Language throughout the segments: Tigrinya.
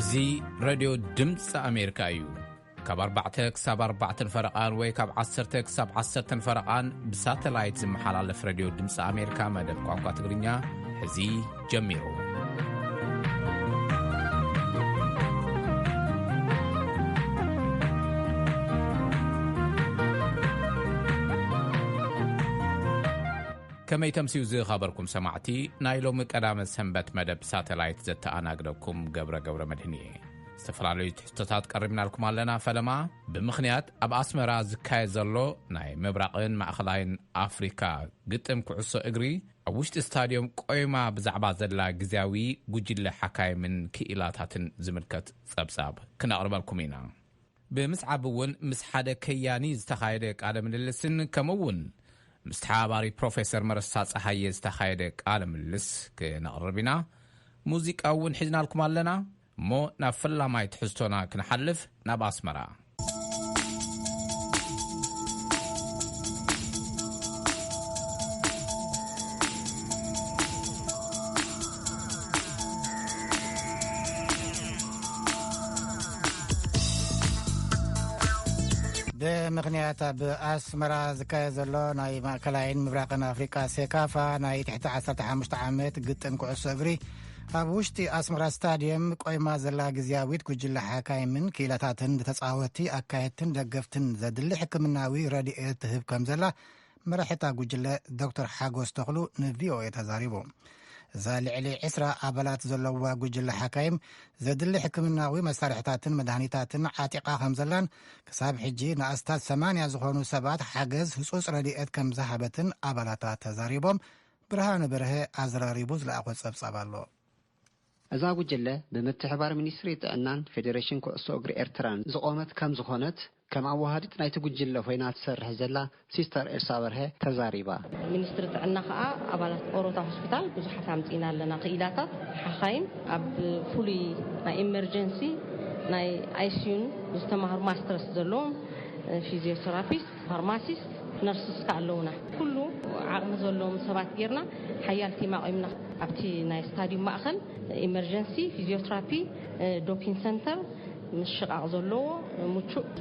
زي راديو دمس أمريكا يو كاب 4 فرقان وي كاب 10 فرقان بساتلايت زمحلال في راديو دمس أمريكا مدد قوانقات تقرينيا هزي جميرو كما يتمسيو زي خبركم سمعتي نايلو مقدام سنبت مدب ساتلايت زتا أناقدكم قبرة مدهنية استفراليو تحتتات قربنا لكم علينا فلما بمخنيات أب أسمرا زكاية زلو ناي مبراقين مأخلاين أفريكا قتم كعصو إقري أوشت استاديوم قويمة بزعبا زلا قزاوي قجل حكاية من كئلاتات زملكت سبساب كنا أقرب لكمينا بمسعبون مسحادة كياني زتخايدك على من اللسن كمون مستحاباري بروفيسور مرساس أحيز تخايدك عالم اللس كنقربنا موزيك أون حزنا لكم علينا مو نافلا ما يتحزتونا كنحلف نباس مرا بمغنيات بأسمرا زكاية زلو ناي ماكلاين مبراقنا أفريقيا سيكافا ناي تحت 15 عامات قدن كعصو أقري أبوشتي أسمرا ستاديوم قويما زلا قزياويت كجل حكاي من كيلاتاتن تتصاوتي أكايتن دقفتن زدل حكمناوي راديئة تهب كمزلا مرحتا قجل دكتور حاقوس تخلو نفيو يتزاريبو زالعلي عسرة أبلات زلوا قجل حكايم زدل حكمناوي مسارحتاتن مدهانيتاتن عاتقا خمزلان كساب حجي نأستاذ 8 زخونو سبات حاقز حصوص راديئة كمزهبتن أبلاتات تزاريبوم برهان برهي أزراريبوز لأخوة سبسابالو أزا قجل بمتحبار منيسري تأنان فيدريشن كؤسو أقري إرتران زقومت كم زخونت كما وهادت نايت قجل فينات سرح زلا سيستر إرسابرها تزاريبا منيستر تأنا خاء أبالات أوروتا هوسبيتال بزحة عمتينا لنا قيلاتات حخايم أب فولي نا إمرجنسي ناي آيسيون مستمهر ماسترس زلوم فيزيوثيرابيست فارماسيست نرسس كالونا كله عقم زلوم سبات غيرنا حيالتي ما قيمنا أبتي ناي ستاديوم مأخل إمرجنسي فيزيوثيرابي دوبين سنتر مش شقع زلو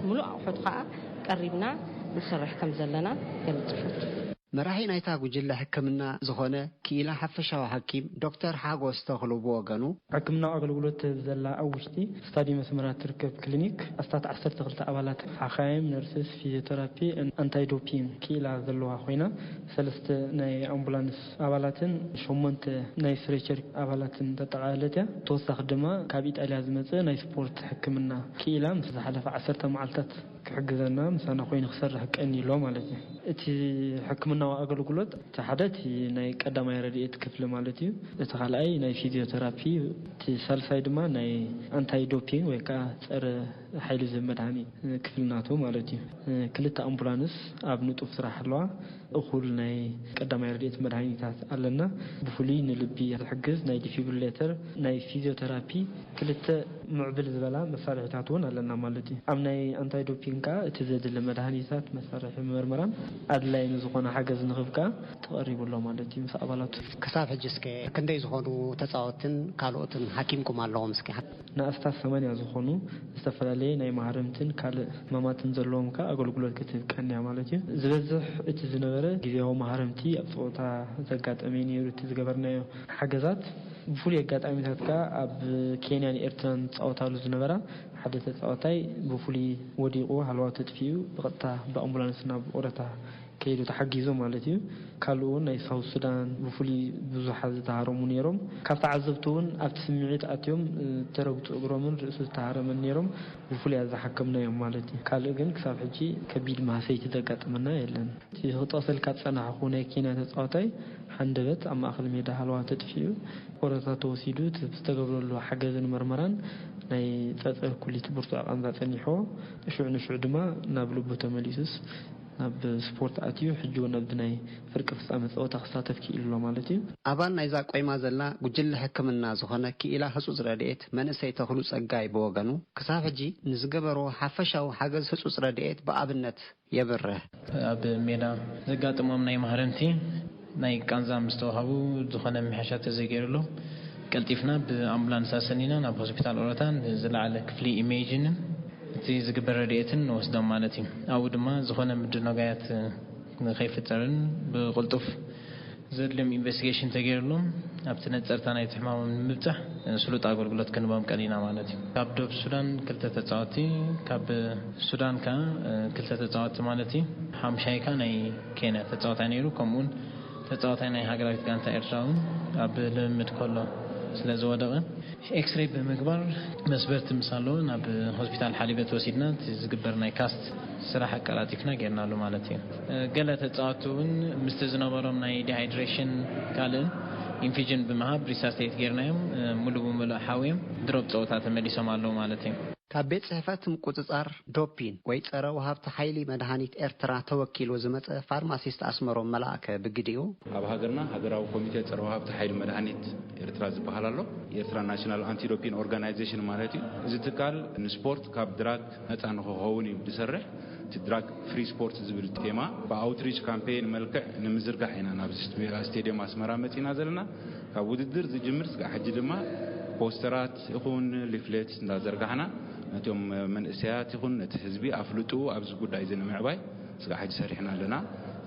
ملوء حدقاء قريبنا نسرح كم زلنا يلتفت مراحي نايتا قجل حكمنا زخونة كيلا حفشاو حكيم دكتور حاقوس تخلو بوغانو حكمنا أغلقلوت زلا أوشتي ستادي مسمرات تركب كلينيك أستات 10 تغلط أبالات حخايم نرسس فيزيوثيرابي أنتاي دوبين كيلا زلوها خوينا سلست ناي أمبولانس أبالاتن شمونت ناي سريشر أبالاتن تتعالتا توسخ دما كابيت ألازمت ناي سبورت حكمنا كيلا مسا حلف 10 معلتات كحقزنا مسانا خوين خسر حكأني لو مالتي اتي حكمنا وأغلقلوت تحدثي ناي قدما راديئة كفل مالتي تخلأي ناي فيزيوثيرابي تسالساي دما ناي أنتاي دوبين ويكا تسأر حيلو زمداني كفلناتو مالتي كلتا أمبولانس أبنوت أفسرح لوا أخول ناي قدما راديئة مداني تاس ألنا بفولي نلبي الحقز ناي ديفيبريلاتر ناي فيزيوثيرابي كلتا معبل زبلا مسارح تاتون ألنا مالتي أم ناي أنتاي دوبين كا تزيد المداني تات مسارح مرمران أدلاي نزخونا حقز نغفكا تقريب الله مالتي مسا أبالات كساب حجسكي كندي زخونو تساوتن كالوتن حكيمكم الله مسكي نأستاذ 8 زخونو استفلالي ناي مهارمتن كال ماماتن زلوم كا أقولقلوت كتب كاني مالتي زبزح اتزنبرة جزيهو مهارمتي أبصوتا زقات أميني روتي زقبرنايو حقزات بفولي قات أمينات كا أب كينيان إرتان تساوتالو زنبرة حدث تساوتاي بفولي وديقو حلوات تدفيو بغطا بأمبولانسنا بأورتا كيلو تحجزوا مالتي كلون ناي ساوث السودان بفولي بزحات تهارمون نيروم كافت عزبتون أبتسمعت أتيوم تربط أجرامن رئيس تهارمن نيروم بفولي هذا حكمنا يوم مالتي كالجن كسب حجي كبير ما سيت دقات منا يلن هو تصل كاتسنا حكونا كينا تساوتاي حندبت أما أخل ميدا حلوات تدفيو ورثة توسيدو تستقبلوا له حجزن مرمران ناي تسأل كل تبرت عن ذات النحو شو دما نابلو بتمليسس ناب سبورت أتيو حجو نبدناي فرق فسامة أو تخصاتف كي إلو مالتي أبان نايزا قويما زلا قجل حكمنا زخونا كي إلا حسوس راديت من سيتخلص أقاي بوغانو كسافجي نزقبرو حفشاو حاقز حسوس راديت بأبنت يبره أب ميلا زقات أمامناي مهارنتي ناي كانزا مستوهابو زخونا محشات زيقيرلو قلتيفنا بامبولانس سنينا ናብ ሆስፒታል ኦሮታን ዝለዓለ ክፍሊ ኢሜጅን እቲ ዝግበር ረድኤትን ወስዶም ማለት እዩ ኣብኡ ድማ ዝኾነ ምድነጋያት ንኸይፍጠርን ብቁልጡፍ ዘድልም ኢንቨስቲጌሽን ተገይርሎም ኣብቲ ነፀርታ ናይ ሕማም ምብፃሕ ስሉጥ ኣገልግሎት ክንቦም ቀሊና ማለት እዩ ካብ ደቡብ ሱዳን ክልተ ተፃወቲ ካብ ሱዳን ከዓ ክልተ ተፃወቲ ማለት እዩ ሓምሻይካ ናይ ኬንያ ተፃወታይ ነይሩ ከምኡን ተፃወታይ ናይ ሃገራዊት ጋንታ ኤርትራውን ኣብ ልምምድ ከሎ ስለዝወደቐ ኤክስሬይ ብምግባር መስበርቲ ምሳሎ ናብ ሆስፒታል ሓሊበት ወሲድና ዝግበር ናይ ካስት ስራሕ አቀላጢፍና ጌርናሉ ማለት እዩ ገለ ተፃወቱን ምስቲ ዝነበሮም ናይ ዲሃይድሬሽን ካልእ ኢንፊጅን ብምሃብ ሪሳስቴት ጌርናዮም ሙሉእ ብሙሉእ ሓዊዮም ድሮብ ፀወታ ተመሊሶም ኣለዉ ማለት እዩ ካብ ቤት ጽሕፈት ምቁፅጻር ዶፒን ወይ ጸረ ወሃብቲ ሓይሊ መድሃኒት ኤርትራ ተወኪሉ ዝመፀ ፋርማሲስት አስመሮም መላእከ ብግዲኡ ኣብ ሃገርና ሃገራዊ ኮሚቴ ጸረ ወሃብቲ ሓይሊ መድሃኒት ኤርትራ ዝበሃል ኣሎ ኤርትራ ናሽናል አንቲ ዶፒን ኦርጋናይዜሽን ማለት እዩ እዚ ትካል ንስፖርት ካብ ድራግ ነፃ ንክኸውን እዩ ዝሰርሕ እቲ ድራግ ፍሪ ስፖርት ዝብል ቴማ ብኣውትሪች ካምፔን መልክዕ ንምዝርጋሕ ኢና ናብ ስቴድየም ኣስመራ መፂና ዘለና ካብ ውድድር ዝጅምር ስጋሕ ሕጂ ድማ ፖስተራት ይኹን ሊፍሌት እንዳዘርጋሕና ነቶም መንእሰያት ይኹን ነቲ ህዝቢ ኣፍልጡ ኣብዚ ጉዳይ ንምዕባይ ስጋሕ ሕጂ ሰሪሕና ኣለና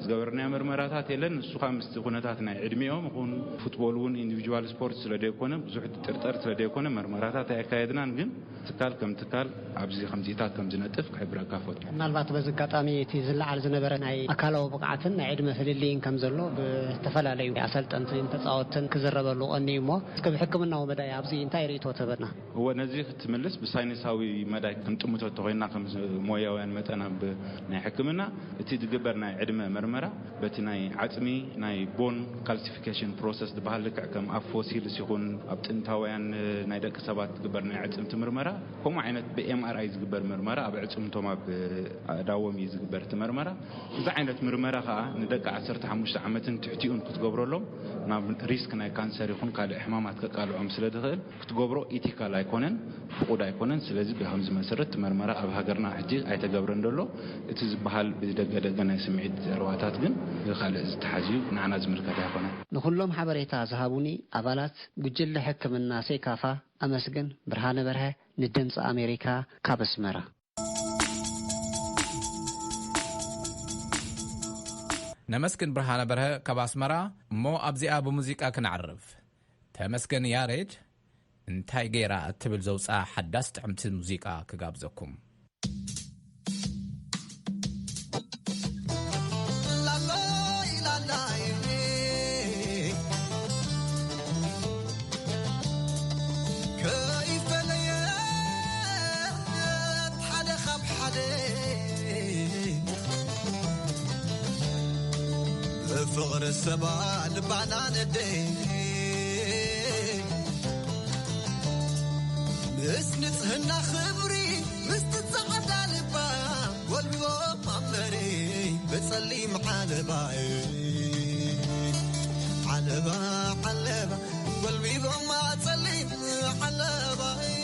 ዝገበርና ምርመራታት የለን ንሱ ከምስቲ ኩነታት ናይ ዕድሜኦም ይኹን ፉትቦል እውን ኢንዲቪጁዋል ስፖርት ስለደይኮነ ብዙሕ ጥርጥር ስለደይኮነ ምርመራታት ኣካየድናን ግን ትካል ከም ትካል ኣብዚ ከምዚታት ከም ዝነጥፍ ክሕብረካ ፈት ምናልባት በዚ አጋጣሚ እቲ ዝለዓል ዝነበረ ናይ ኣካላዊ ብቕዓትን ናይ ዕድመ ፍልልይን ከም ዘሎ ብተፈላለዩ ኣሰልጠንትን ተፃወትን ክዝረበሉ ቀኒዩ እሞ እስከ ብሕክምናዊ መዳይ ኣብዚ እንታይ ርእቶ ተበና እወ ነዚ ክትምልስ ብሳይንሳዊ መዳይ ክንጥምቶ ተኮይና ከም ሞያውያን መጠና ናይ ሕክምና እቲ ዝግበር ናይ ዕድመ ምርመራ በቲ ናይ ዓጽሚ ናይ ቦን ካልሲፊኬሽን ፕሮሰስ ዝበሃል ልክዕ ከም ኣብ ፎሲልስ ይኹን ኣብ ጥንታውያን ናይ ደቂ ሰባት ዝግበር ናይ ዓጽምቲ ምርመራ ከምኡ ዓይነት ብኤምአርአይ ዝግበር ምርመራ ኣብ ዕጽምቶም ኣብ ኣዳዎም ዝግበር ምርመራ እዚ ዓይነት ምርመራ ከዓ ንደቂ 15 ዓመትን ትሕቲኡን ክትገብረሎም ናብ ሪስክ ናይ ካንሰር ይኹን ካልእ ሕማማት ከቃልዖም ስለዝኽእል ክትገብሮ ኢቲካል ኣይኮነን ፍቁድ ኣይኮነን ስለዚ ብከምዚ መሰረት ምርመራ ኣብ ሃገርና ሕጂ ኣይተገብረን ደሎ እቲ ዝበሃል ብደገደገ ናይ ስምዒት ዘርዋታት ግን ካልእ ዝተሓዝዩ ንዓና ዝምልከት ኣይኮነን ንኩሎም ሓበሬታ ዝሃቡኒ ኣባላት ጉጅለ ሕክምና ሴካፋ ኣመስግን ብርሃነ በርሀ ንድምፂ ኣሜሪካ ካብ ኣስመራ نمسكن برهانة برها كباسمرا مو أبزي أبو موسيقى كنعرف تمسكن ياريج انتاي غيرا تبل زوصا حداست عمت الموسيقى كقابزكم فقر السبع لبعنا ندي مسنتهنا خبري مستتصعد على البا والبوم عمري بتصلي محل باي على با قلبي ما تصلي على باي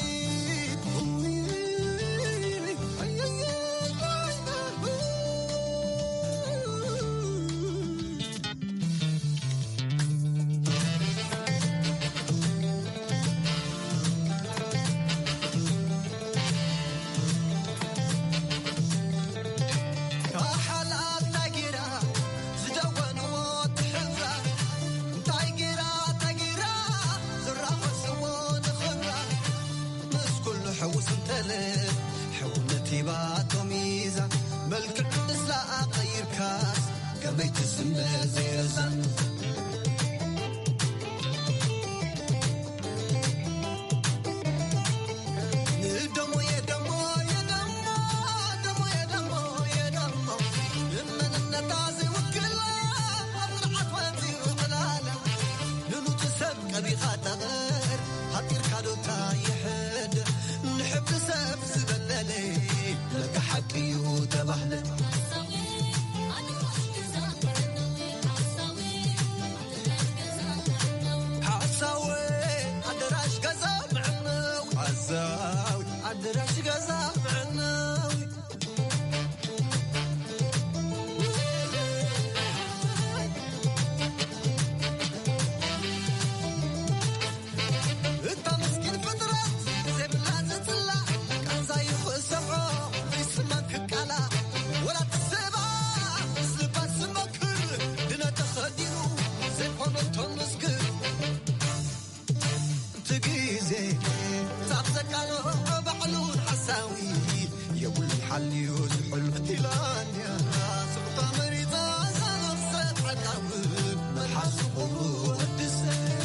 عليوز حلمتي لانيا سقطة مريضة زغصت عقاوب ملحس قلوب الدسان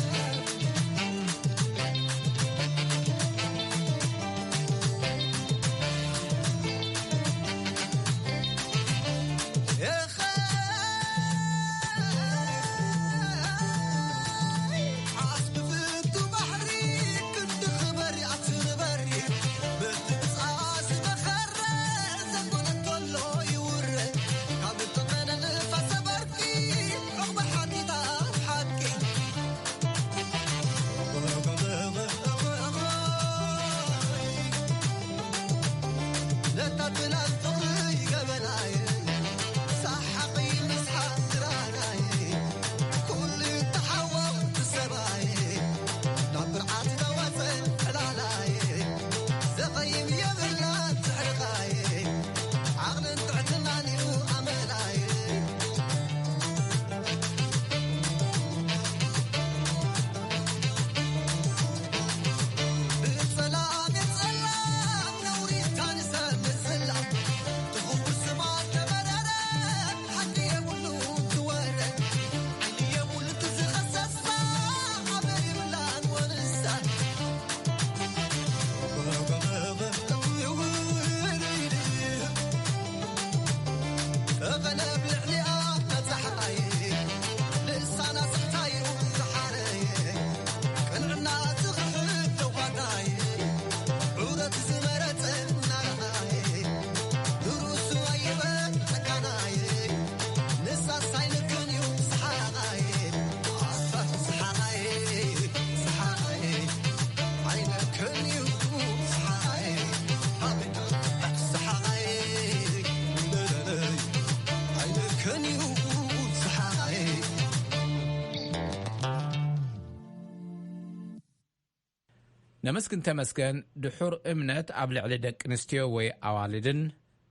نمسكن تمسكن دحور امنت قبل على دق نستيو وي اوالدن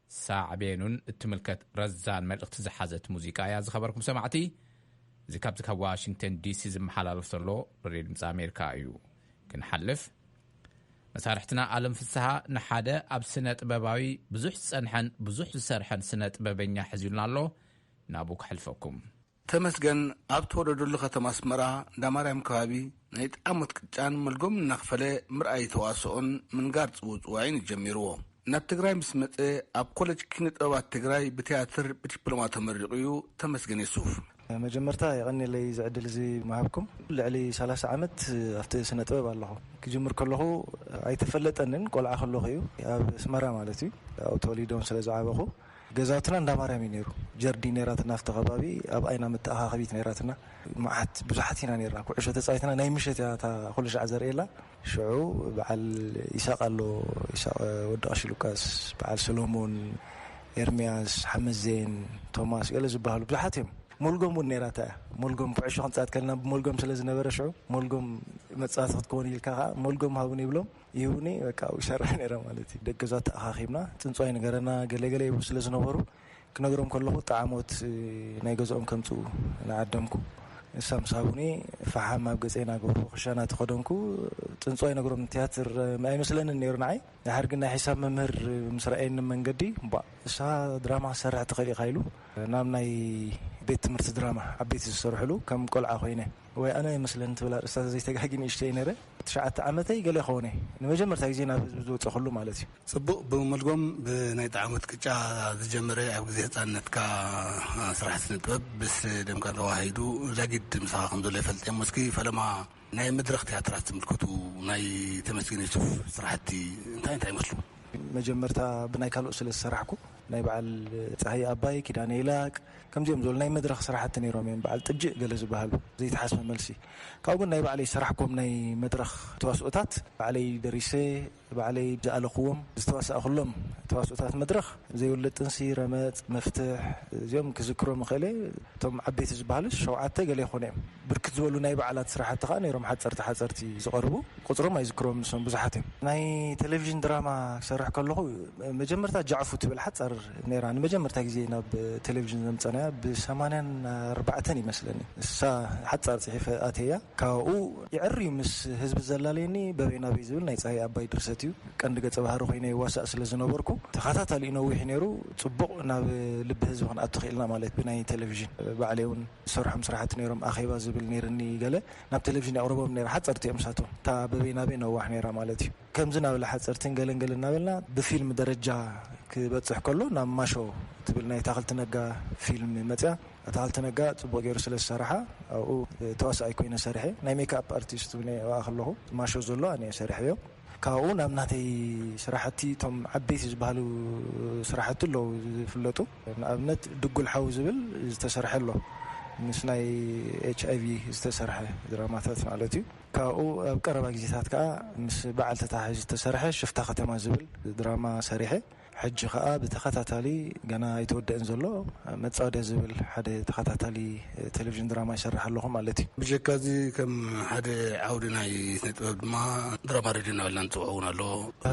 ساعبينون التملكت رزان ملقت زحازت موسيقى يا خبركم سمعتي زكابتك واشنطن دي سي زمحلالف صلو ريد مس امريكا ايو كنحلف مسارحتنا عالم فسها نحاده اب سنه طباباوي بزح صنحن بزح زسرحن سنه طبابኛ حزيلنا الله نابوك حلفكم تمسكن ابتولدل ختم اسمرا دماريم كوابي نيت امت كጫን መልጎም نخفله مرأي ተዋስኦን ምንጋርጽ ውጽዋይን ጀሚርዎ ናብ ትግራይ ምስመጽ ኣብ ኮሌጅ ኪነጥበባት ትግራይ በቲያትር በዲፕሎማ ተመርቂዩ ተመስገን ይሱፍ መጀመርታ ይቀኒ ለይ ዝዕድል እዚ ማህብኩም ልዕሊ 30 ዓመት ኣብቲ ስነ ጥበብ ኣለኹ ክጅምር ከለኹ ኣይተፈለጠንን ቆልዓ ከለኹ እዩ ኣብ ስመራ ማለት እዩ ኣብ ተወሊዶን ስለዝዓበኹ ገዛውትና እንዳማርያም ነይሩ ጀርዲኔራትና ናፍተ ከባቢ ኣብ ኣይና መተኣኻኺቢት ነይራትና ማዓት ብዙሓት ኢና ነይርና ኩዕሾ ተጻይትና ናይ ምሸት ያታ ኩሉ ሻዕ ዘርእየላ ሽዑ በዓል ይሳቃሎ ይሳቅ ወደቀሽ ሉቃስ በዓል ሰሎሞን ኤርሚያስ ሐመዜን ቶማስ ገለ ዝበሃሉ ብዙሓት እዮም ሞልጎም ነይራታ ሞልጎም ኩዕሾ ክንጻት ከልና ሞልጎም ስለዝነበረ ሽዑ ሞልጎም መጻት ክትኮን ይልካ ሞልጎም ሃቡን ይብሎም ይሁኒ በቃ ይሰርሕ ነይራ ማለት እዩ ደገዛት ተኣኻኺብና ጽንጾይ ነገርና ገለገለ ይብሉ ስለዝነበሩ ክነግሮም ከለኹ ጣዕሞት ናይ ገዛኦም ከምፁ ናዓደምኩ ሳምሳቡኒ ፈሓም ኣብ ገጸና ገብሩ ክሻና ተኸደንኩ ጽንጾይ ነገሮም ቲያትር ማይ መስለን ነይሩ ናይ ያሕርግና ሒሳብ መምህር ምስራኤን መንገዲ እሳ ድራማ ሰርሕ ተኸሊ ኻይሉ ናብ ናይ ቤት ትምህርቲ ድራማ ዓበይቲ ዝሰርሕሉ ከም ቆልዓ ኮይነ ወይ ኣነ መስለን ትብላ ርሳት ዘይተጋጊን እሽተይ ነረ 9 ዓመተይ ገለ ኾነ ንመጀመርታ ግዜ ናብ ዝወጽኸሉ ማለት እዩ ጽቡቕ ብመልጎም ብናይ ጣዕሞት ቅጫ ዝጀመረ ኣብ ግዜ ህፃንነትካ ስራሕ ስነ ጥበብ ብስ ደምካ ተዋሂዱ ዛጊድ ምሳኻ ከምዘሎ ይፈልጥ መስኪ ፈለማ ናይ መድረኽ ቲያትራት ዝምልከቱ ናይ ተመስገን ይሱፍ ስራሕቲ እንታይ ይመስሉ መጀመርታ ብናይ ካልኦት ስለዝሰራሕኩ ናይ በዓል ፀሃይ ኣባይ ኪዳነ ይላቅ ከምዚኦም ዘሎ ናይ መድረኽ ስራሕቲ ነይሮም እዮም በዓል ጥጅእ ገለ ዝበሃሉ ዘይተሓስበ መልሲ ካብኡ ግን ናይ በዓለይ ስራሕኩም ናይ መድረኽ ተዋስኦታት በዓለይ ደሪሰ በዓለይ ዝኣለኽዎም ዝተዋስአ ኩሎም ተዋስኦታት መድረኽ ዘይውለጥ ጥንሲ ረመፅ መፍትሕ እዚኦም ክዝክሮም ክእለ እቶም ዓበይቲ ዝበሃሉ 7 ገለ ይኾኑ እዮም ብርክት ዝበሉ ናይ በዓላት ስራሕቲ ከዓ ነይሮም ሓፀርቲ ዝቐርቡ ቁፅሮም ኣይዝክሮም ንሶም ብዙሓት እዮም ናይ ቴሌቪዥን ድራማ ክሰርሕ ከለኹ መጀመርታ ጃዕፉ ትብል ሓፀር ነይራ ንመጀመርታ ግዜ ናብ ቴሌቪዥን ዘምፀና ብ84 ይመስለኒ እሳ ሓፀር ጽሒፈ ኣተያ ካብኡ ይዕርዩ ምስ ህዝቢ ዘላለየኒ በበይናበይ ዝብል ናይ ፀሃይ ኣባይ ድርሰት ማለት እዩ ቀንዲ ገጸ ባህሪ ኮይነ ይዋሳእ ስለ ዝነበርኩ ተኸታታሊ ነዊሕ ነይሩ ጽቡቕ ናብ ልቢ ህዝቢ ክንኣቱ ኽኢልና ማለት ብናይ ቴሌቪዥን ባዕለይ እውን ዝሰርሖም ስራሕቲ ነይሮም ኣኼባ ዝብል ነይርኒ ገለ ናብ ቴሌቪዥን ያቕርቦም ነይሩ ሓፀርቲ እዮም ሳቶም እታ በበይናበይ ነዋሕ ነይራ ማለት እዩ ከምዚ ናብላ ሓፀርትን ገለንገል እናበልና ብፊልም ደረጃ ክበፅሕ ከሎ ናብ ማሾ ትብል ናይ ታኽልቲ ነጋ ፊልም መፅያ ታኽልቲ ነጋ ጽቡቕ ገይሩ ስለ ዝሰርሓ ኣብኡ ተዋሳኣይ ኮይነ ሰርሐ ናይ ሜካፕ ኣርቲስት ብነ ከለኹ ማሾ ዘሎ ኣነ ሰርሐዮ ካብኡ ናብ ናተይ ስራሕቲ ቶም ዓበይቲ ዝበሃሉ ስራሕቲ ኣለዉ ዝፍለጡ ንኣብነት ድጉል ሓዊ ዝብል ዝተሰርሐ ኣሎ ምስ ናይ HIV ዝተሰርሐ ድራማታት ማለት እዩ ካብኡ ኣብ ቀረባ ግዜታት ከዓ ምስ በዓል ተታሓሒዙ ዝተሰርሐ ሽፍታ ከተማ ዝብል ድራማ ሰሪሐ ሕጂ ከዓ ብተኸታታሊ ገና ኣይተወደአን ዘሎ መጻወድያ ዝብል ሓደ ተኸታታሊ ቴሌቪዥን ድራማ ይሰርሕ ኣለኹ ማለት እዩ ብጀካዚ ከም ሓደ ዓውዲ ናይ ጥበብ ድማ ድራማ ሬድዮ እናበልና ንፅውዑ ኣሎ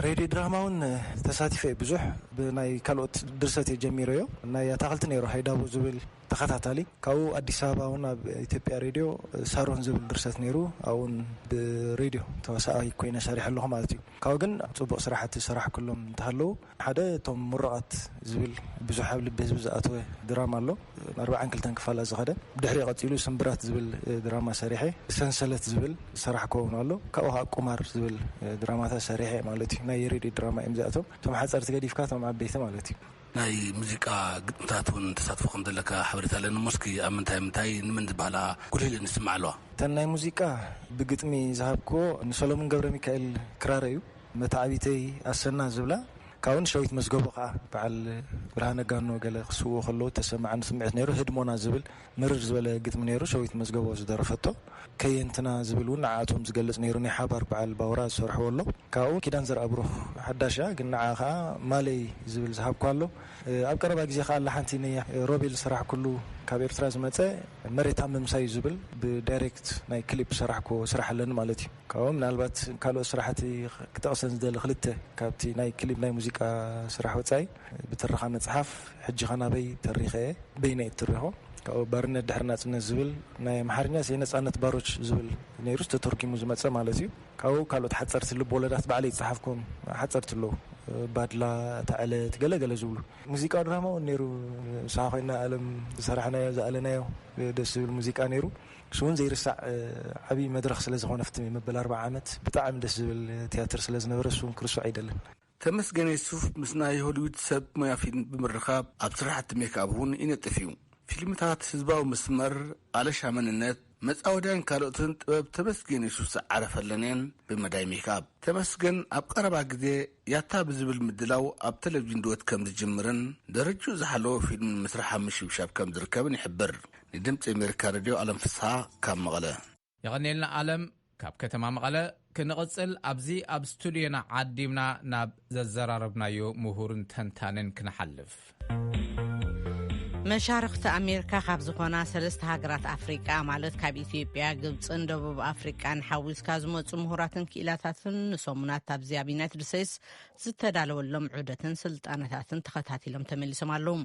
ሬድዮ ድራማ እውን ተሳቲፈ ብዙሕ ብናይ ካልኦት ድርሰት የጀሚሮ ዮ ናይ ኣታኽልቲ ነይሮ ሃይዳቦ ዝብል ተኸታታሊ ካብኡ ኣዲስ ኣበባ እውን ኣብ ኢትዮጵያ ሬድዮ ሳሮን ዝብል ድርሰት ነይሩ ኣብኡን ብሬድዮ ተወሳኣይ ኮይነ ሰሪሕ ኣለኹ ማለት እዩ ካብኡ ግን ጽቡቕ ስራሕቲ ስራሕ ኩሎም እንተሃለዉ ሓደ እቶም ምሩቓት ዝብል ብዙሕ ኣብ ልቢ ህዝቢ ዝኣተወ ድራማ ኣሎ 42 ክፋላት ዝኸደ ድሕሪ ቀፂሉ ስምብራት ዝብል ድራማ ሰሪሐ ሰንሰለት ዝብል ስራሕ ከውን ኣሎ ካብኡ ቁማር ዝብል ድራማታት ሰሪሐ ማለት እዩ ናይ ሬድዮ ድራማ እዮም ዝኣቶም እቶም ሓፀርቲ ገዲፍካ እቶም ዓበይቲ ማለት እዩ ናይ ሙዚቃ ግጥምታት እውን ተሳትፎ ከም ዘለካ ሓበሬታ ኣለኒ ሞስኪ ኣብ ምንታይ ንመን ዝበሃላ ጉልህ ንስማዕ ኣለዋ እተን ናይ ሙዚቃ ብግጥሚ ዝሃብክዎ ንሰሎሞን ገብረ ሚካኤል ክራር እዩ መታዓቢተይ ኣሰና ዝብላ ካብኡን ሸዊት መዝገቡ ከዓ በዓል ብርሃነ ጋኖ ገለ ክስውዎ ከለዉ ተሰማዕን ስምዒት ነይሩ ህድሞና ዝብል ምርር ዝበለ ግጥሚ ነይሩ ሸዊት መዝገቡ ዝደረፈቶ ከየንትና ዝብል እውን ንዓቶም ዝገልጽ ነይሩ ናይ ሓባር በዓል ባውራ ዝሰርሕዎ ኣሎ ካብኡ ኪዳን ዘርአብሩኽ ሓዳሻ ግን ንዓ ከዓ ማለይ ዝብል ዝሃብኩ ኣሎ ኣብ ቀረባ ግዜ ከዓ ሓንቲ ሮቤል ስራሕ ኩሉ ካብ ኤርትራ ዝመፀ መሬት ምምሳይ ዝብል ብዳይሬክት ናይ ክሊፕ ስራሕኮ ስራሕ ኣለኒ ማለት እዩ ካብኡ ምናልባት ካልኦት ስራሕቲ ክጠቕሰን ዝደሊ ክልተ ካብቲ ናይ ክሊፕ ናይ ሙዚቃ ስራሕ ወፃኢ ብትረኻ መፅሓፍ ሕጂ ኸናበይ ተሪኸ በይነ እትሪኾ ካብኡ ባርነት ድሕሪ ናጽነት ዝብል ናይ ኣምሓርኛ ነጻነት ባሮች ዝብል ነይሩ ተተርኪሙ ዝመፀ ማለት እዩ ካብኡ ካልኦት ሓፀርቲ ልብ ወለዳት ባዕለይ ዝፀሓፍኩም ሓፀርቲ ኣለዉ ባድላ ታዕለት ገለገለ ዝብሉ ሙዚቃ ድራማ ነይሩ ሳኻ ኮይና ዓለም ዝሰራሕናዮ ዝኣለናዮ ደስ ዝብል ሙዚቃ ነይሩ እሱውን ዘይርሳዕ ዓብዪ መድረኽ ስለ ዝኾነ ፍቲ መበል 40 ዓመት ብጣዕሚ ደስ ዝብል ቲያትር ስለ ዝነበረ እሱውን ክርሱዕ ኣይደለን ተመስገን ሱፍ ምስ ናይ ሆሊውድ ሰብ ሞያ ፊልም ብምርኻብ ኣብ ስራሕቲ ሜካፕ እውን ይነጥፍ እዩ ፊልምታት ህዝባዊ መስመር ኣለሻ መንነት መጻወድያን ካልኦትን ጥበብ ተመስገን ሱፍ ዝዓረፈለንን ብመዳይ ሜካፕ ተመስገን ኣብ ቀረባ ግዜ ያታ ብዝብል ምድላው ኣብ ቴሌቪዥን ድወት ከም ዝጅምርን ደረጃኡ ዝሓለወ ፊልም ምስራሕ ምሽብሻብ ከም ዝርከብን ይሕብር ንድምፂ ኣሜሪካ ሬድዮ ኣለም ፍስሓ ካብ መቐለ ይቐኒልና ኣለም ካብ ከተማ መቐለ ክንቕፅል ኣብዚ ኣብ ስቱድዮና ዓዲምና ናብ ዘዘራረብናዮ ምሁርን ተንታንን ክንሓልፍ መሻርክቲ ኣሜሪካ ካብ ዝኾና 3 ሃገራት ኣፍሪቃ ማለት ካብ ኢትዮጵያ ግብፅን ደቡብ ኣፍሪቃን ሓዊስካ ዝመፁ ምሁራትን ክኢላታትን ንሰሙናት ኣብዚ ኣብ ዩናይትድ ስቴትስ ዝተዳለወሎም ዑደትን ስልጣነታትን ተኸታቲሎም ተመሊሶም ኣለዉ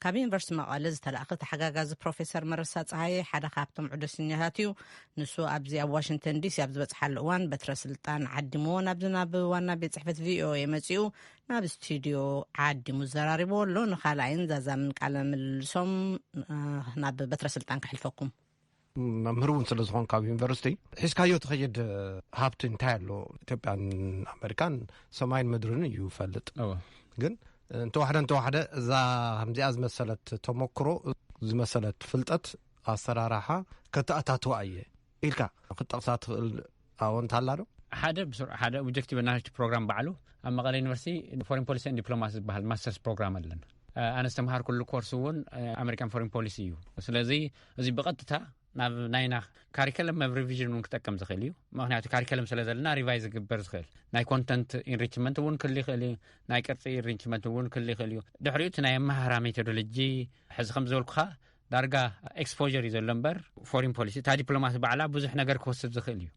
ካብ ዩኒቨርሲቲ መቐለ ዝተላእኸ ተሓጋጋዚ ፕሮፌሰር መረሳ ፀሃይ ሓደ ካብቶም ዑደተኛታት እዩ ንሱ ኣብዚ ኣብ ዋሽንግተን ዲሲ ኣብ ዝበፅሓሉ እዋን በትረ ስልጣን ዓዲሞ ናብ ዋና ቤት ፅሕፈት ቪኦኤ መፂኡ ናብ ስቱድዮ ዓዲሙ ዘራሪቦ ኣሎ ንኻልኣይን ዛዛምን ቃለ ምልልሶም ናብ በትረ ስልጣን ክሕልፈኩም መምህር እውን ስለ ዝኾን ካብ ዩኒቨርሲቲ ሒዝካዮ ትኸይድ ሃብቲ እንታይ ኣሎ ኢትዮጵያን ኣሜሪካን ሰማይን ምድርን እዩ ፈልጥ ግን እንተዋሕደ እዛ ከምዚኣ ዝመሰለት ተሞክሮ ዝመሰለት ፍልጠት ኣሰራርሓ ከተኣታትዋ እየ ኢልካ ክጠቕሳ ትኽእል ኣዎንታ ኣላ ዶ ሓደ ኦብጀክቲቭ ናሽናል ፕሮግራም ባዕሉ ኣብ መቐለ ዩኒቨርሲቲ ፎሬን ፖሊሲ ኤንድ ዲፕሎማሲ ዝበሃል ማስተርስ ፕሮግራም ኣለና ኣነ ዝተምሃር ኩሉ ኮርስ እውን ኣሜሪካን ፎሬን ፖሊሲ እዩ ስለዚ እዚ ብቐጥታ ናብ ናይና ካሪኩለም ሪቪዥን እውን ክጠቅም ዝኽእል እዩ ምክንያቱ ካሪኩለም ስለ ዘለና ሪቫይዝ ዝግበር ዝኽእል ናይ ኮንተንት ኢንሪችመንት እውን ክህሊ ይኽእል እዩ ናይ ቅርፂ ኢንሪችመንት እውን ክህሊ ይኽእል እዩ ድሕሪኡ እቲ ናይ ኣመሃራ ሜቶዶሎጂ ሕዚ ከም ዝበልኩኻ ዳርጋ ኤክስፖዠር እዩ ዘሎ እምበር ፎሬን ፖሊሲ እታ ዲፕሎማሲ ባዕላ ብዙሕ ነገር ክወስድ ዝኽእል እዩ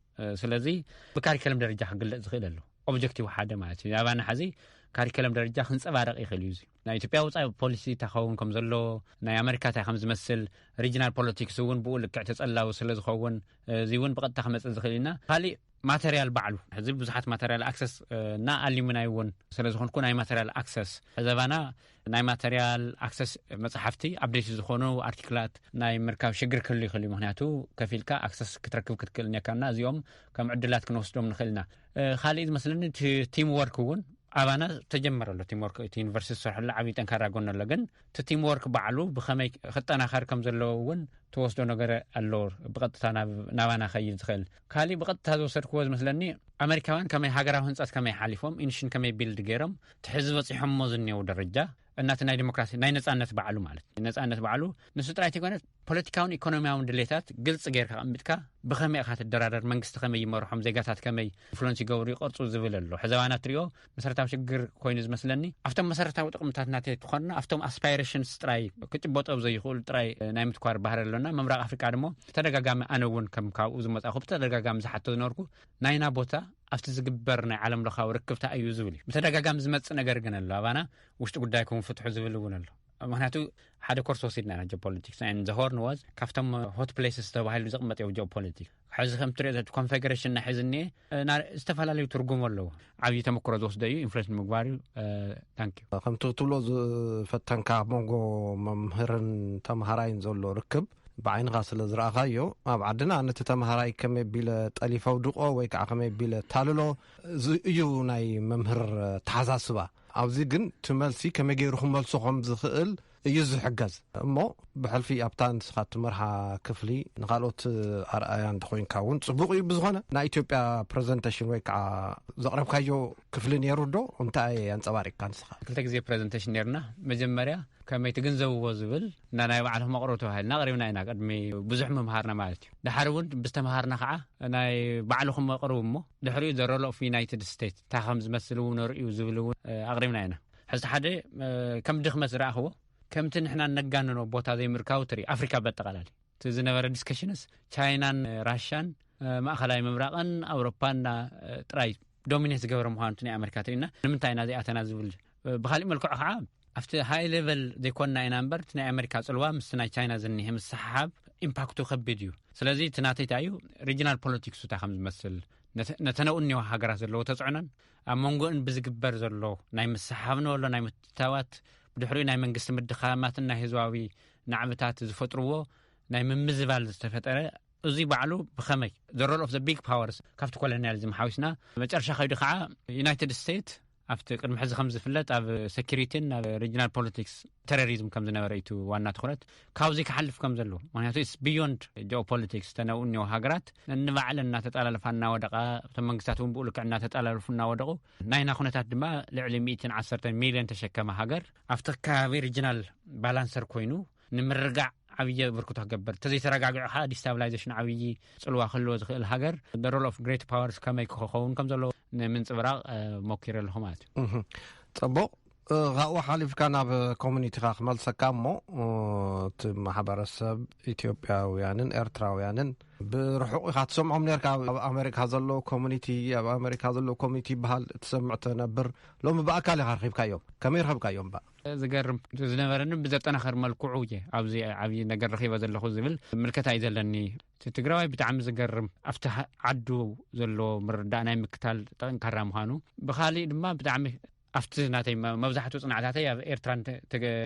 ስለዚ ብካሪኩለም ደረጃ ክግለጽ ዝኽእል ኣሎ ኦብጀክቲቭ ሓደ ማለት እዩ ኣባና ሓዚ ካሪኩለም ደረጃ ክንጸባረቕ ይኽእል እዩ ናይ ኢትዮጵያ ውፃኢ ፖሊሲ ተኸውን ከም ዘሎ ናይ ኣሜሪካ ታይ ከም ዝመስል ሪጅናል ፖለቲክስ እውን ብኡ ልክዕ ተጸላዊ ስለ ዝኸውን እዚ እውን ብቐጥታ ክመጽእ ዝኽእል ኢና ካሊእ ማተሪያል ባዕሉ ሕዚ ብዙሓት ማተሪያል ኣክሰስ ና ኣሊሙናይውን ስለዝኾንኩ ናይ ማተሪያል ኣክሰስ ሕዘባና ናይ ማተሪያል ኣክሰስ መጽሓፍቲ ኣብዴት ዝኾኑ ኣርቲክላት ናይ ምርካብ ሽግር ክህሉ ይኽእል እዩ ምክንያቱ ከፊልካ ኣክሰስ ክትረክብ ክትክእል ነካና እዚኦም ከም ዕድላት ክንወስዶም ንኽእልና ካልእ ዝመስለኒ ቲም ወርክ እውን ኣባና ተጀመረሎ ቲም ወርክ እቲ ዩኒቨርሲቲ ዝሰርሐሉ ዓብዪ ጠንካራ ጎኒ ኣሎ ግን እቲ ቲም ወርክ ባዕሉ ብኸመይ ክጠናኸር ከም ዘለዎ እውን ተወስዶ ነገር ኣሎ ብቐጥታ ናባና ኸይድ ዝኽእል ካልእ ብቐጥታ ዝወሰድክዎ ዝመስለኒ ኣሜሪካውያን ከመይ ሃገራዊ ህንፀት ከመይ ሓሊፎም ኢንሽን ከመይ ቢልድ ገይሮም ትሕዚ በፂሖሞ ዝኔው ደረጃ እናት ናይ ዲሞክራሲ ናይ ነጻነት ባዕሉ ማለት ነጻነት ባዕሉ ንሱ ጥራይ ተኮነት ፖለቲካውን ኢኮኖሚያውን ድሌታት ግልጽ ጌርካ ቀምጥካ ብኸመይ ኢኻ ትደራደር መንግስቲ ከመይ ይመርሖም ዜጋታት ከመይ ኢንፍሉዌንስ ይገብሩ ይቆርጹ ዝብል ኣሎ ሕዘባና ትሪኦ መሰረታዊ ሽግር ኮይኑ ዝመስለኒ ኣብቶም መሰረታዊ ጥቕምታት ናተይ ትኾንና ኣብቶም ኣስፓይሬሽንስ ጥራይ ክጭበጦ ዘይኽእሉ ጥራይ ናይ ምትኳር ባህር ኣለና መምራቅ ኣፍሪካ ድማ ተደጋጋሚ ኣነ እውን ከም ካብኡ ዝመጻኹ ተደጋጋሚ ዝሓቶ ዝነበርኩ ናይና ቦታ ኣብቲ ዝግበር ናይ ዓለም ለኻዊ ርክብታ እዩ ዝብል ብተደጋጋሚ ዝመጽእ ነገር ግን ኣሎ ኣባና ውሽጢ ጉዳይኩም ፍትሑ ዝብል እውን ኣሎ ምክንያቱ ሓደ ኮርስ ወሲድና ናይ ጂኦፖለቲክስ and the horn was ካብቶም hot places ተባሂሉ ዝቕመጥ እዩ ጂኦፖለቲክስ ሕዚ ከም ትሪኦ ኮንፊግሬሽን ናይ ሕዝኒ ዝተፈላለዩ ትርጉም ኣለዎ ዓብዪ ተመክሮ ዝወስደ እዩ ኢንፍሉዌንስ ምግባር እዩ ታንክ ዩ ከምቲ ትብሎ ዝፈተንካ መንጎ መምህርን ተምሃራይን ዘሎ ርክብ بعينها ስለ ዝረኣኻዮ ኣብ ዓድና ነቲ ተምሃራይ ከመይ ቢለ ጠሊፈው ድቆ ወይ ከዓ ከመይ ቢለ ታልሎ እዩ ናይ መምህር ተሓሳስባ ኣብዚ ግን ትመልሲ ከመይ ገይሩኹም መልሶኹም ዝኽእል እዩ ዝሕገዝ እሞ ብሕልፊ ኣብታ ንስኻ ትመርሓ ክፍሊ ንኻልኦት ኣርኣያ እንተኮይንካ እውን ፅቡቅ እዩ ብዝኾነ ናይ ኢትዮጵያ ፕሬዘንቴሽን ወይ ከዓ ዘቕረብካዮ ክፍሊ ነይሩ ዶ እንታይ ኣንፀባሪቕካ ንስኻ ክልተ ግዜ ፕሬዘንቴሽን ነርና መጀመርያ ከመይ ትግንዘብዎ ዝብል እና ናይ ባዕልኩም መቕረብ ተባሂልና ቀሪብና ኢና ቅድሚ ብዙሕ ምምሃርና ማለት እዩ ድሓር እውን ብዝተምሃርና ከዓ ናይ ባዕልኩም መቕረብ እሞ ድሕሪኡ ዘ ሮል ኦፍ ዩናይትድ ስቴትስ እታ ከም ዝመስል እውን ንሪኡ ዝብል እውን ኣቕሪብና ኢና ሕዚ ሓደ ከም ድኽመት ዝረኣኽዎ ከምቲ ንሕና ነጋንኖ ቦታ ዘይምርካቡ ትርኢ ኣፍሪካ በጠቓላሊ እቲ ዝነበረ ዲስከሽንስ ቻይናን ራሽያን ማእኸላይ ምብራቕን ኣውሮፓን ጥራይ ዶሚኔት ዝገበረ ምዃኑ ናይ ኣሜሪካ ትሪእና ንምንታይ ኢና ዘይኣተና ዝብል ብካሊእ መልክዑ ከዓ ኣብቲ ሃይ ሌቨል ዘይኮንና ኢና እምበር እቲ ናይ ኣሜሪካ ፅልዋ ምስ ናይ ቻይና ዝኒሄ ምስሓብ ኢምፓክቱ ከቢድ እዩ ስለዚ እቲ ናተይ እንታይ እዩ ሪጅናል ፖለቲክስ እታ ከም ዝመስል ነተነኡኒዋ ሃገራት ዘለዎ ተፅዕኖን ኣብ መንጎእን ብዝግበር ዘሎ ናይ ምስሓብ ንበሎ ናይ ምትታዋት ብድሕሪኡ ናይ መንግስቲ ምድኻማትን ናይ ህዝባዊ ናዕብታት ዝፈጥርዎ ናይ ምምዝባል ዝተፈጠረ እዚ ባዕሉ ብኸመይ ዘ ሮል ኦፍ ዘ ቢግ ፓወርስ ካብቲ ኮሎኒያሊዝም ሓዊስና መጨረሻ ከይዱ ከዓ ዩናይትድ ስቴትስ ኣብቲ ቅድሚ ሕዚ ከም ዝፍለጥ ኣብ ሴኪሪቲን ኣብ ሪጅናል ፖለቲክስ ቴሮሪዝም ከም ዝነበረ እዩ ዋና ትኩረት ካብዚ ክሓልፍ ከም ዘለዎ ምክንያቱ ኢትስ ቢዮንድ ጂኦፖለቲክስ ተነኡኒዎ ሃገራት ንባዕለን እናተጠላለፋ እናወደቓ እቶም መንግስታት እውን ብኡ ልክዕ እናተጠላለፉ እናወደቑ ናይና ኩነታት ድማ ልዕሊ 110 ሚልዮን ተሸከመ ሃገር ኣብቲ ከባቢ ሪጅናል ባላንሰር ኮይኑ ንምርጋዕ ዓብዪ ብርክቶ ክገበር ተዘይተረጋግዑ ከዓ ዲስታብላይዜሽን ዓብዪ ፅልዋ ክህልዎ ዝኽእል ሃገር ዘ ሮል ኦፍ ግሬት ፓወርስ ከመይ ክኸውን ከም ዘለዎ ንምንፅብራቕ ሞኪረ ኣለኹ ማለት እዩ ፅቡቅ ካብኡ ሓሊፍካ ናብ ኮሚኒቲኻ ክመልሰካ እሞ እቲ ማሕበረሰብ ኢትዮጵያውያንን ኤርትራውያንን ብርሑቕ ኢኻ ትሰምዖም ነርካ ኣብ ኣሜሪካ ዘሎ ኮሚኒቲ ኣብ ኣሜሪካ ዘሎ ኮሚኒቲ ይበሃል ትሰምዕ ትነብር ሎሚ ብኣካል ኢኻ ረኺብካዮም ከመይ ረኸብካዮም ባ ዝገርም ዝነበረኒ ብዘጠናኸር መልክዑ እየ ኣብዚ ዓብዪ ነገር ረኺበ ዘለኹ ዝብል ምልከታ እዩ ዘለኒ ትግራዋይ ብጣዕሚ ዝገርም ኣብቲ ዓዱ ዘሎ ምርዳእ ናይ ምክታል ጠንካራ ምዃኑ ብኻሊእ ድማ ብጣዕሚ ኣብቲ ናተይ መብዛሕትኡ ፅናዕታተይ ኣብ ኤርትራን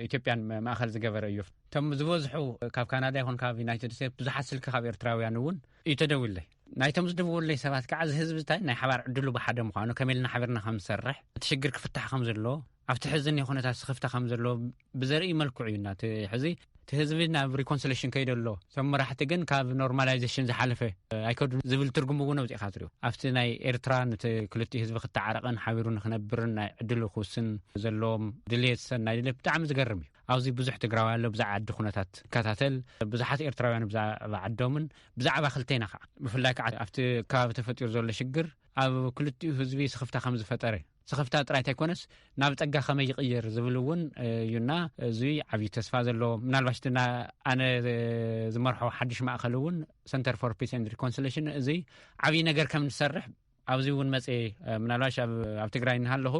ኢትዮጵያን ማእኸል ዝገበረ እዩ እቶም ዝበዝሑ ካብ ካናዳ ይኹን ካብ ዩናይትድ ስቴትስ ብዙሓት ስልኪ ካብ ኤርትራውያን እውን እዩ ተደውለይ ናይቶም ዝደውለይ ሰባት ከዓ እዚ ህዝቢ እንታይ ናይ ሓባር ዕድሉ ብሓደ ምዃኑ ከመይ ኢልና ሓቢርና ከም ዝሰርሕ እቲ ሽግር ክፍታሕ ከም ዘለዎ ኣብቲ ሕዝኒ ኩነታት ስኽፍታ ከም ዘለዎ ብዘርኢ መልክዑ እዩ ናቲ ሕዚ እቲ ህዝቢ ናብ ሪኮንሲሌሽን ከይደ ኣሎ እቶም መራሕቲ ግን ካብ ኖርማላይዜሽን ዝሓለፈ ኣይከዱ ዝብል ትርጉም እውን ኣውፂኢኻ ትሪኡ ኣብቲ ናይ ኤርትራ ነቲ ክልቲኡ ህዝቢ ክተዓረቐን ሓቢሩ ንክነብርን ናይ ዕድሉ ክውስን ዘለዎም ድሌት ሰናይ ድሌት ብጣዕሚ ዝገርም እዩ ኣብዚ ብዙሕ ትግራዋይ ኣሎ ብዛዕባ ዓዲ ኩነታት ይከታተል ብዙሓት ኤርትራውያን ብዛዕባ ዓዶምን ብዛዕባ ክልተና ከዓ ብፍላይ ከዓ ኣብቲ ከባቢ ተፈጢሩ ዘሎ ሽግር ኣብ ክልቲኡ ህዝቢ ስኽፍታ ከም ዝፈጠረ ስኽፍታ ጥራይት ኣይኮነስ ናብ ፀጋ ከመይ ይቕየር ዝብል እውን እዩና እዚ ዓብዪ ተስፋ ዘለዎ ምናልባሽ ትና ኣነ ዝመርሖ ሓድሽ ማእኸል እውን ሰንተር ፎር ፒስ ኤንድ ሪኮንሲሌሽን እዚ ዓብዪ ነገር ከም ንሰርሕ ኣብዚ እውን መጽ ምናልባሽ ኣብ ትግራይ ንሃለኹ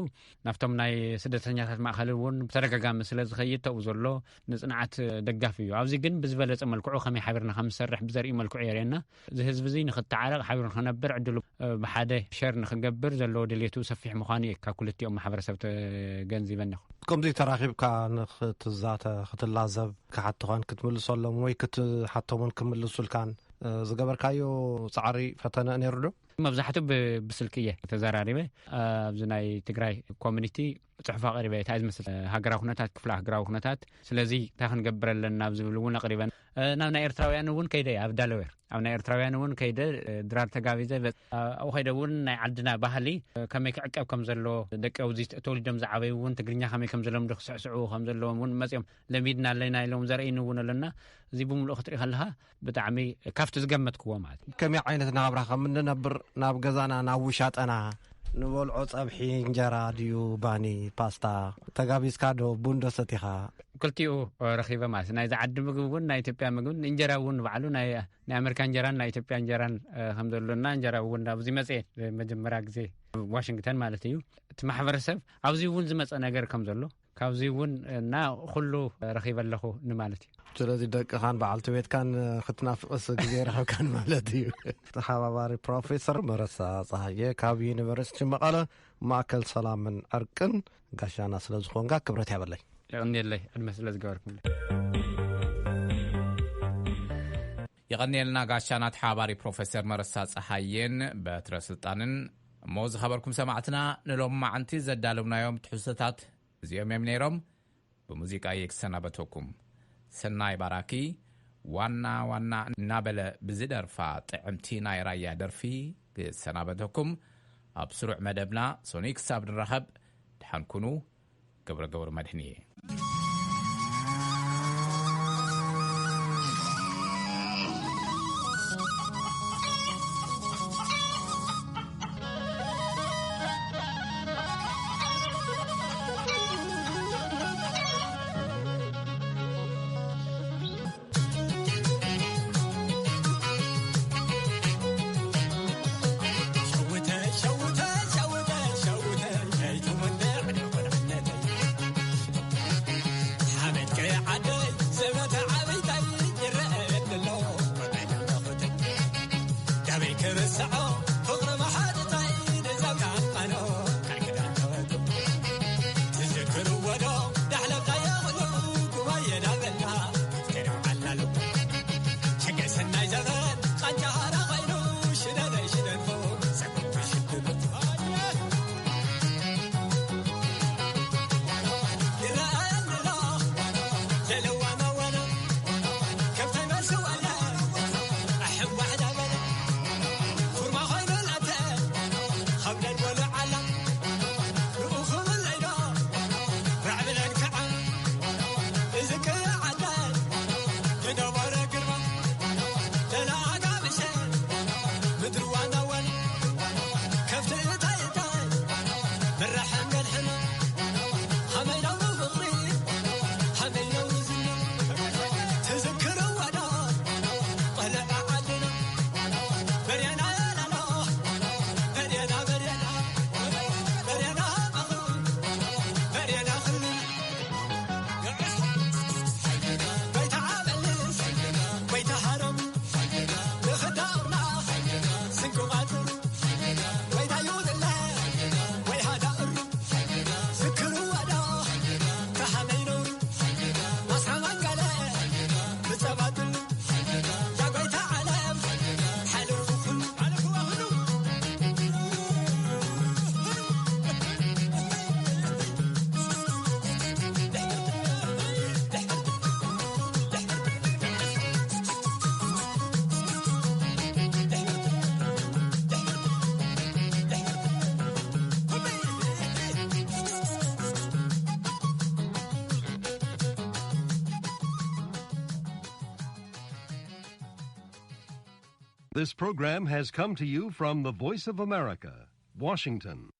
ናፍቶም ናይ ስደተኛታት ማእኸል እውን ብተደጋጋሚ ስለ ዝኸይድ ተው ዘሎ ንጽንዓት ደጋፊ እዩ ኣብዚ ግን ብዝበለጸ መልክዑ ከመይ ሓቢርና ከም ዝሰርሕ ብዘርኢ መልክዑ የርእየና እዚ ህዝቢ እዚ ንኽተዓረቕ ሓቢሩ ንኽነብር ዕድሉ ብሓደ ሸር ንኽገብር ዘለዎ ድሌቱ ሰፊሕ ምዃኑ እዩ ካብ ኩልቲኦም ማሕበረሰብ ተገንዚበኒ ከምዚ ተራኺብካ ንኽትዛተ ክትላዘብ ክሓትኾን ክትምልሰሎም ወይ ክትሓቶምን ክምልሱልካን ዝገበርካዮ ጻዕሪ ፈተነ ነይሩ ዶ? መብዛሕትኡ ብስልኪ እየ ተዘራሪበ ኣብዚ ናይ ትግራይ ኮሚኒቲ ጽሑፍ ኣቕሪበ እንታይ ዝመስል ሃገራዊ ኩነታት ክፍለ ሃገራዊ ኩነታት ስለዚ እንታይ ክንገብር ኣለና ዝብል እውን ኣቕሪበን ናብ ናይ ኤርትራውያን እውን ከይደ ኣብ ዳለዌር ኣብ ናይ ኤርትራውያን እውን ከይደ ድራር ተጋቢዘ ኣብኡ ከይደ እውን ናይ ዓድና ባህሊ ከመይ ክዕቀብ ከም ዘሎ ደቂ ኣብዚ ተወሊዶም ዝዓበዩ እውን ትግርኛ ከመይ ከም ዘለዎም ክስዕስዑ ከም ዘለዎም እውን መፅኦም ለሚድና ኣለና ኢሎም ዘርእይኑ እውን ኣለና እዚ ብምሉእ ክትርኢ ከለኻ ብጣዕሚ ካብቲ ዝገመትክዎ ማለት እዩ ከመይ ዓይነት ናብራ ከም እንነብር ናብ ገዛና ናብ ውሻጠና ንበልዖ ፀብሒ እንጀራ ድዩ ባኒ ፓስታ ተጋቢዝካ ዶ ቡንዶ ሰቲኻ ክልቲኡ ረኺበ ማለት ናይ ዝዓዲ ምግቢ እውን ናይ ኢትዮጵያ ምግቢ እንጀራ እውን ባዕሉ ናይ ኣሜሪካ እንጀራን ናይ ኢትዮጵያ እንጀራን ከም ዘሎና እንጀራ እውን ኣብዚ መጽ መጀመርያ ግዜ ዋሽንግተን ማለት እዩ እቲ ማሕበረሰብ ኣብዚ እውን ዝመፀ ነገር ከም ዘሎ ካብዚ እውን እና ኩሉ ረኺበ ኣለኹ ንማለት እዩ ስለዚ ደቅኻን በዓልቲ ቤትካን ክትናፍቕስ ግዜ ረኸብካን ማለት እዩ ተሓባባሪ ፕሮፌሰር መረሳ ፀሃየ ካብ ዩኒቨርሲቲ መቐለ ማእከል ሰላምን ዕርቅን ጋሻና ስለ ዝኾንካ ክብረት ያበለይ ይቕኒየለይ ዕድመ ስለ ዝገበርኩም ይቐኒየልና ጋሻና ተሓባባሪ ፕሮፌሰር መረሳ ፀሃየን በትረ ስልጣንን እሞ ዝኸበርኩም ሰማዕትና ንሎም ማዓንቲ ዘዳለብናዮም ትሕዝቶታት እዚኦም እዮም ነይሮም ብሙዚቃ የክሰናበተኩም ሰናይ ባራኪ ዋና ዋና እናበለ ብዝደርፋ ጥዕምቲ ናይ ራያ ደርፊ ክሰናበተኩም ኣብ ስሩዕ መደብና ሶኒ ክሳብ ንረኸብ ድሓንኩኑ ገብረ መድህን እየ This program has come to you from the Voice of America, Washington.